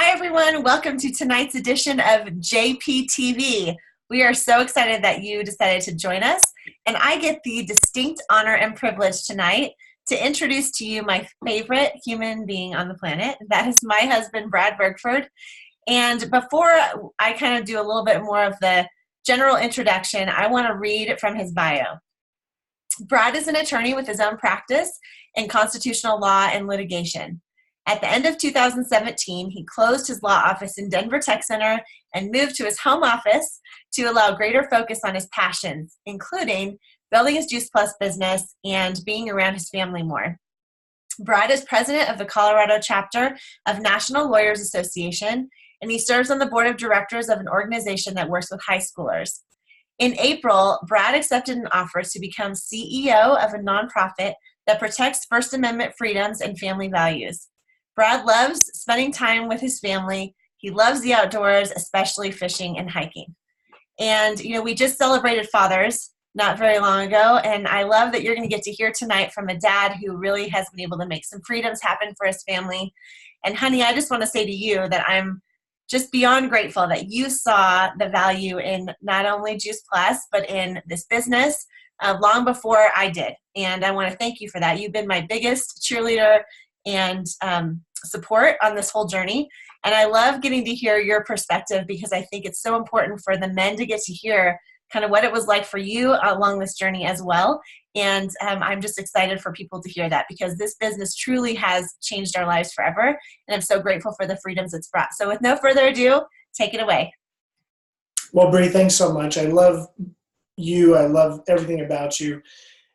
Hi, everyone. Welcome to tonight's edition of JPTV. We are so excited that you decided to join us, and I get the distinct honor and privilege tonight to introduce to you my favorite human being on the planet. That is my husband, Brad Bergford. And before I kind of do a little bit more of the general introduction, I want to read from his bio. Brad is an attorney with his own practice in constitutional law and litigation. At the end of 2017, he closed his law office in Denver Tech Center and moved to his home office to allow greater focus on his passions, including building his Juice Plus business and being around his family more. Brad is president of the Colorado chapter of National Lawyers Association, and he serves on the board of directors of an organization that works with high schoolers. In April, Brad accepted an offer to become CEO of a nonprofit that protects First Amendment freedoms and family values. Brad loves spending time with his family. He loves the outdoors, especially fishing and hiking. And, we just celebrated Father's not very long ago, and I love that you're going to get to hear tonight from a dad who really has been able to make some freedoms happen for his family. And, honey, I just want to say to you that I'm just beyond grateful that you saw the value in not only Juice Plus, but in this business long before I did. And I want to thank you for that. You've been my biggest cheerleader and support on this whole journey. And I love getting to hear your perspective because I think it's so important for the men to get to hear kind of what it was like for you along this journey as well. And I'm just excited for people to hear that because this business truly has changed our lives forever. And I'm so grateful for the freedoms it's brought. So with no further ado, take it away. Well, Bree, thanks so much. I love you. I love everything about you.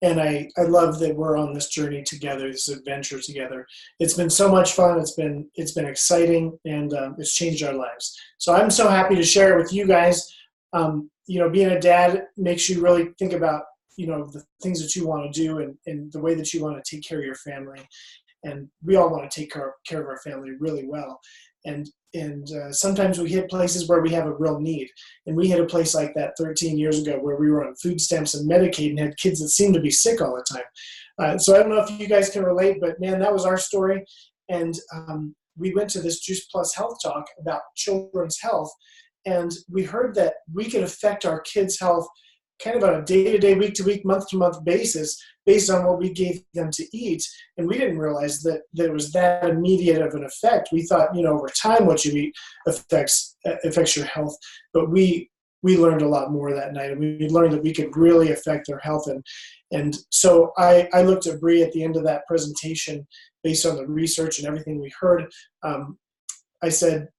And I love that we're on this journey together, this adventure together. It's been so much fun. It's been exciting, and it's changed our lives. So I'm so happy to share it with you guys. Being a dad makes you really think about, the things that you want to do and the way that you want to take care of your family. And we all want to take care of our family really well. And sometimes we hit places where we have a real need. And we hit a place like that 13 years ago where we were on food stamps and Medicaid and had kids that seemed to be sick all the time. So I don't know if you guys can relate, but man, that was our story. And we went to this Juice Plus Health Talk about children's health. And we heard that we could affect our kids' health kind of on a day-to-day, week-to-week, month-to-month basis based on what we gave them to eat. And we didn't realize that it was that immediate of an effect. We thought, over time what you eat affects your health. But we learned a lot more that night. And we learned that we could really affect their health. And so I looked at Bree at the end of that presentation based on the research and everything we heard. I said,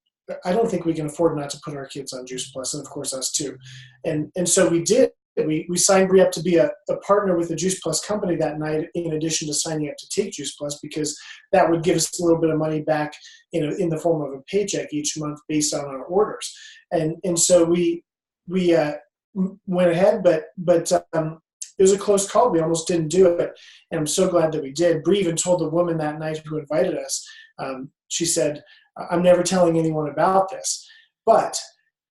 I don't think we can afford not to put our kids on Juice Plus, and of course us too. And so we did. We signed Bree up to be a partner with the Juice Plus company that night, in addition to signing up to take Juice Plus, because that would give us a little bit of money back in the form of a paycheck each month based on our orders. And so we went ahead, but it was a close call. We almost didn't do it, and I'm so glad that we did. Bree even told the woman that night who invited us, she said, I'm never telling anyone about this. But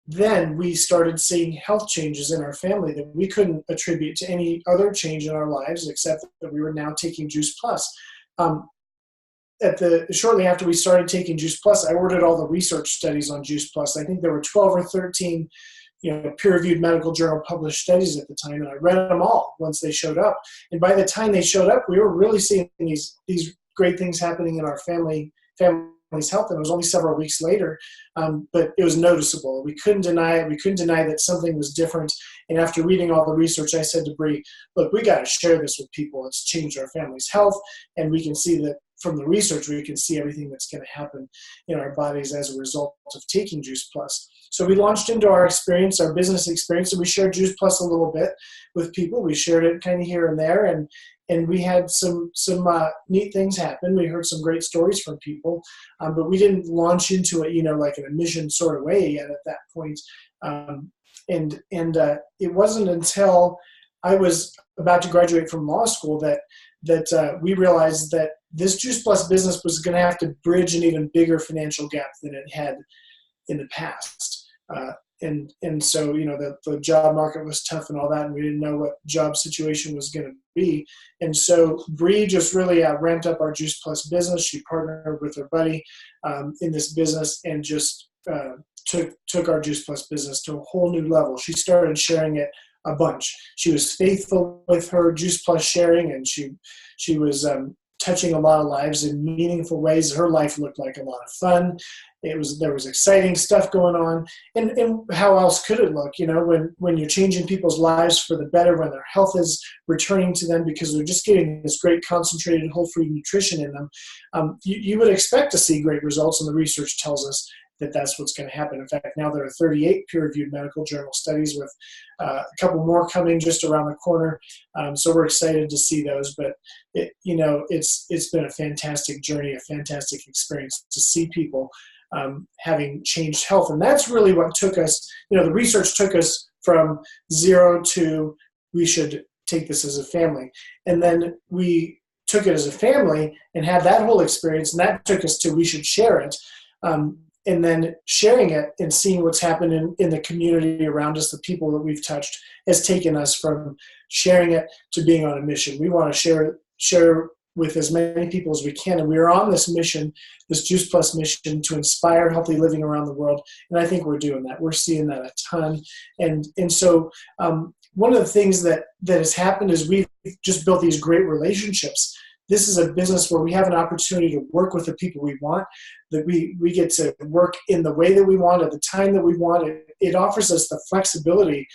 then we started seeing health changes in our family that we couldn't attribute to any other change in our lives except that we were now taking Juice Plus. Shortly after we started taking Juice Plus, I ordered all the research studies on Juice Plus. I think there were 12 or 13 peer-reviewed medical journal published studies at the time, and I read them all once they showed up. And by the time they showed up, we were really seeing these great things happening in our family's health, and it was only several weeks later, but it was noticeable. We couldn't deny it. We couldn't deny that something was different. And after reading all the research, I said to Bree, look, we got to share this with people. It's changed our family's health, and we can see that from the research, we can see everything that's going to happen in our bodies as a result of taking Juice Plus. So we launched into our experience, our business experience, and we shared Juice Plus a little bit with people. We shared it kind of here and there, and we had some neat things happen. We heard some great stories from people, but we didn't launch into it, like in a mission sort of way yet at that point. And it wasn't until I was about to graduate from law school that we realized that this Juice Plus business was going to have to bridge an even bigger financial gap than it had in the past. and so, the job market was tough and all that, and we didn't know what job situation was going to be. And so Bree just really ramped up our Juice Plus business. She partnered with her buddy in this business and just took our Juice Plus business to a whole new level. She started sharing it a bunch. She was faithful with her Juice Plus sharing, and she was touching a lot of lives in meaningful ways. Her life looked like a lot of fun. There was exciting stuff going on, and how else could it look? When you're changing people's lives for the better, when their health is returning to them because they're just getting this great concentrated whole food nutrition in them, you would expect to see great results, and the research tells us that that's what's going to happen. In fact, now there are 38 peer-reviewed medical journal studies with a couple more coming just around the corner. So we're excited to see those. But it's been a fantastic journey, a fantastic experience to see people having changed health, and that's really what took us. The research took us from zero to we should take this as a family, and then we took it as a family and had that whole experience, and that took us to we should share it. And then sharing it and seeing what's happened in the community around us, the people that we've touched, has taken us from sharing it to being on a mission. We want to share with as many people as we can. And we are on this mission, this Juice Plus mission, to inspire healthy living around the world. And I think we're doing that. We're seeing that a ton. And so one of the things that has happened is we've just built these great relationships. This is a business where we have an opportunity to work with the people we want, that we get to work in the way that we want at the time that we want. It offers us the flexibility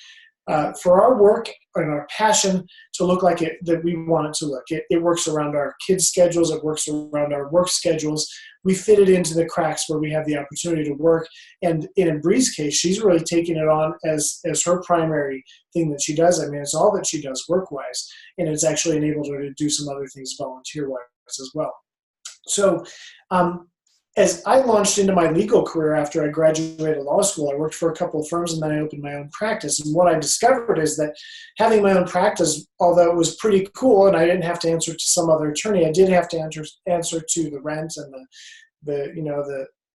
for our work and our passion to look like it that we want it to look. It works around our kids' schedules. It works around our work schedules. We fit it into the cracks where we have the opportunity to work. And in Bree's case, she's really taken it on as her primary thing that she does. I mean, it's all that she does work-wise, and it's actually enabled her to do some other things volunteer-wise as well. So as I launched into my legal career after I graduated law school, I worked for a couple of firms, and then I opened my own practice. And what I discovered is that having my own practice, although it was pretty cool and I didn't have to answer to some other attorney, I did have to answer to the rent and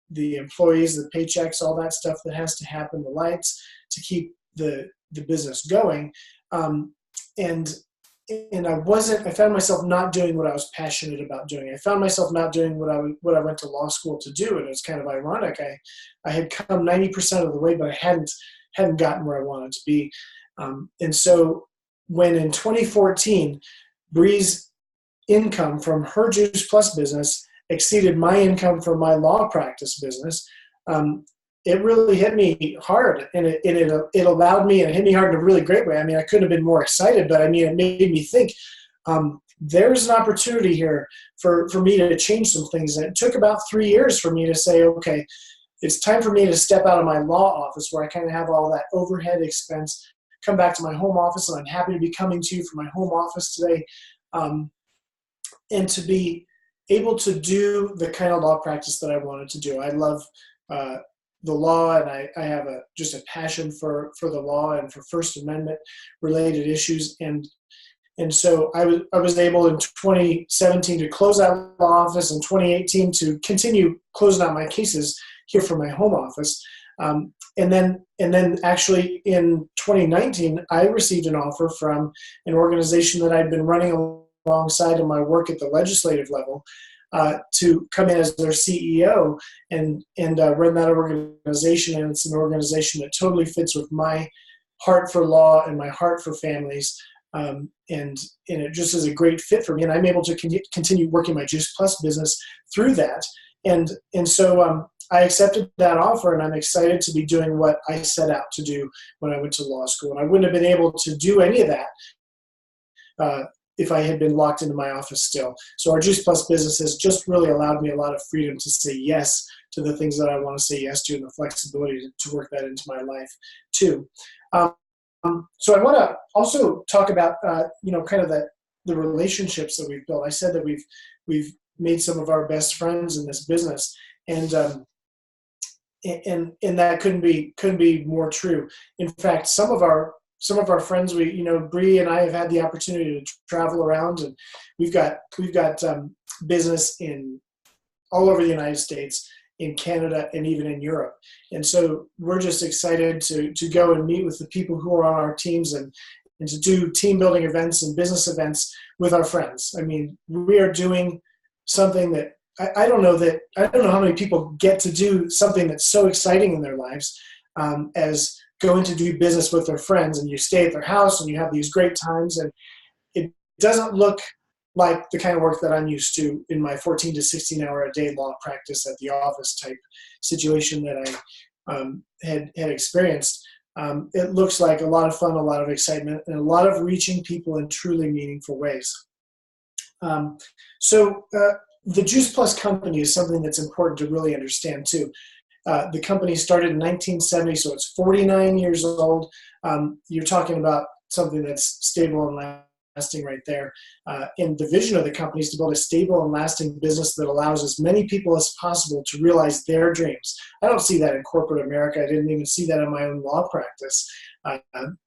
the employees, the paychecks, all that stuff that has to happen, the lights, to keep the business going. And I found myself not doing what I was passionate about doing. I found myself not doing what I went to law school to do. And it was kind of ironic. I had come 90% of the way, but I hadn't gotten where I wanted to be. And so when in 2014, Bree's income from her Juice Plus business exceeded my income from my law practice business, it really hit me hard, and it allowed me, and it hit me hard in a really great way. I mean, I couldn't have been more excited, but I mean, it made me think, there's an opportunity here for me to change some things. And it took about 3 years for me to say, okay, it's time for me to step out of my law office where I kind of have all that overhead expense, come back to my home office, and I'm happy to be coming to you from my home office today, and to be able to do the kind of law practice that I wanted to do. I love the law, and I have just a passion for the law and for First Amendment related issues. And so I was able in 2017 to close out the law office, in 2018 to continue closing out my cases here from my home office. And then actually in 2019, I received an offer from an organization that I'd been running alongside in my work at the legislative level, to come in as their CEO and run that organization. And it's an organization that totally fits with my heart for law and my heart for families. And it just is a great fit for me. And I'm able to continue working my Juice Plus business through that. And so I accepted that offer, and I'm excited to be doing what I set out to do when I went to law school. And I wouldn't have been able to do any of that if I had been locked into my office still. So our Juice Plus business has just really allowed me a lot of freedom to say yes to the things that I want to say yes to, and the flexibility to work that into my life too. So I want to also talk about, kind of the relationships that we've built. I said that we've made some of our best friends in this business, and that couldn't be more true. In fact, some of our friends, Bree and I have had the opportunity to travel around, and we've got business in all over the United States. in Canada, and even in Europe. And so we're just excited to go and meet with the people who are on our teams and to do team building events and business events with our friends. I mean, we are doing something that I don't know how many people get to do something that's so exciting in their lives as going to do business with their friends, and you stay at their house and you have these great times, and it doesn't look like the kind of work that I'm used to in my 14 to 16 hour a day law practice at the office type situation that I had experienced. It looks like a lot of fun, a lot of excitement, and a lot of reaching people in truly meaningful ways. So the Juice Plus company is something that's important to really understand too. The company started in 1970, so it's 49 years old. You're talking about something that's stable and lasting right there. And the vision of the company is to build a stable and lasting business that allows as many people as possible to realize their dreams. I don't see that in corporate America. I didn't even see that in my own law practice.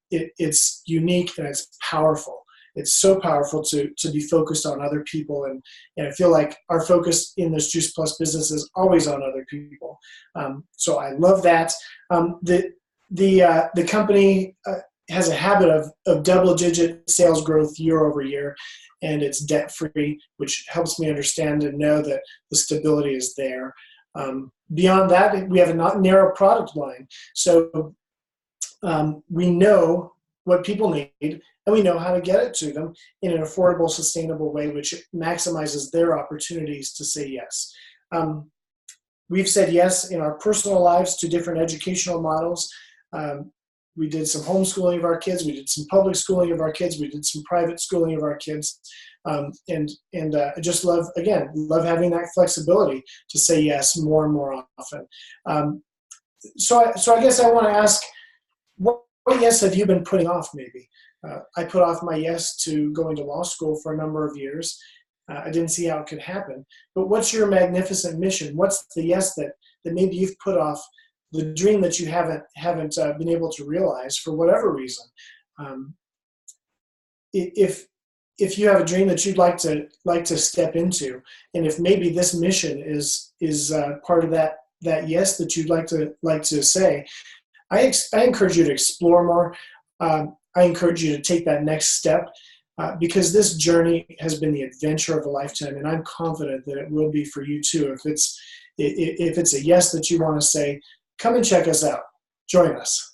It's unique and it's powerful. It's so powerful to be focused on other people. And I feel like our focus in this Juice Plus business is always on other people. So I love that. The company has a habit of double-digit sales growth year over year, and it's debt-free, which helps me understand and know that the stability is there. Beyond that, we have a narrow product line. So we know what people need, and we know how to get it to them in an affordable, sustainable way, which maximizes their opportunities to say yes. We've said yes in our personal lives to different educational models. We did some homeschooling of our kids. We did some public schooling of our kids. We did some private schooling of our kids. And I just love having that flexibility to say yes more and more often. So I guess I want to ask, what yes have you been putting off maybe? I put off my yes to going to law school for a number of years. I didn't see how it could happen. But what's your magnificent mission? What's the yes that maybe you've put off, the dream that you haven't been able to realize for whatever reason? If you have a dream that you'd like to step into, and if maybe this mission is part of that yes that you'd like to say, I encourage you to explore more. I encourage you to take that next step because this journey has been the adventure of a lifetime, and I'm confident that it will be for you too. If it's a yes that you want to say, come and check us out. Join us.